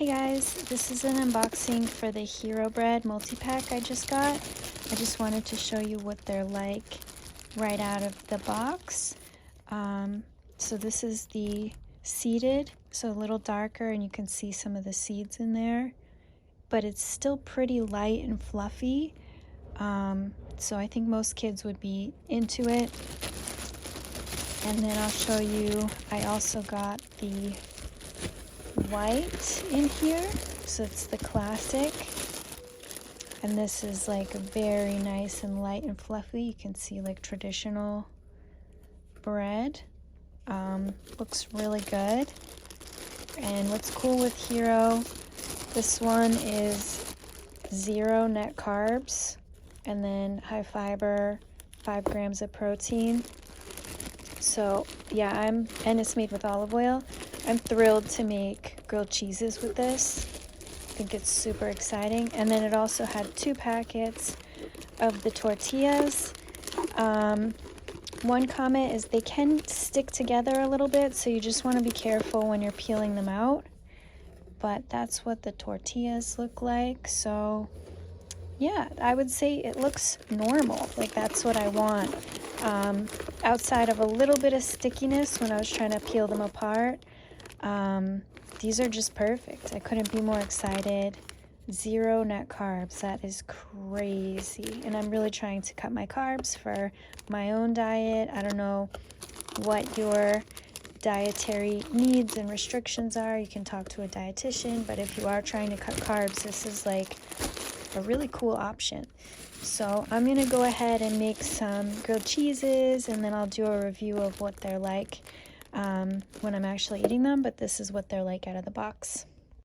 Hey guys, this is an unboxing for the Hero Bread multi-pack I just got. I just wanted to show you what they're like right out of the box. So this is the seeded, so a little darker, and you can see some of the seeds in there, but it's still pretty light and fluffy. So I think most kids would be into it. And then I'll show you, I also got the white in here, so it's the classic, and this is like very nice and light and fluffy. You can see like traditional bread. Looks really good. And what's cool with Hero, this one is 0 net carbs and then high fiber, 5 grams of protein. So yeah, and it's made with olive oil. I'm thrilled to make grilled cheeses with this. I think it's super exciting. And then it also had 2 packets of the tortillas. One comment is they can stick together a little bit, so you just want to be careful when you're peeling them out. But that's what the tortillas look like. So yeah, I would say it looks normal. Like that's what I want. Outside of a little bit of stickiness when I was trying to peel them apart. These are just perfect. I couldn't be more excited. 0 net carbs, that is crazy. And I'm really trying to cut my carbs for my own diet. I don't know what your dietary needs and restrictions are. You can talk to a dietitian, but if you are trying to cut carbs, this is like a really cool option. So I'm gonna go ahead and make some grilled cheeses, and then I'll do a review of what they're like when I'm actually eating them, but this is what they're like out of the box.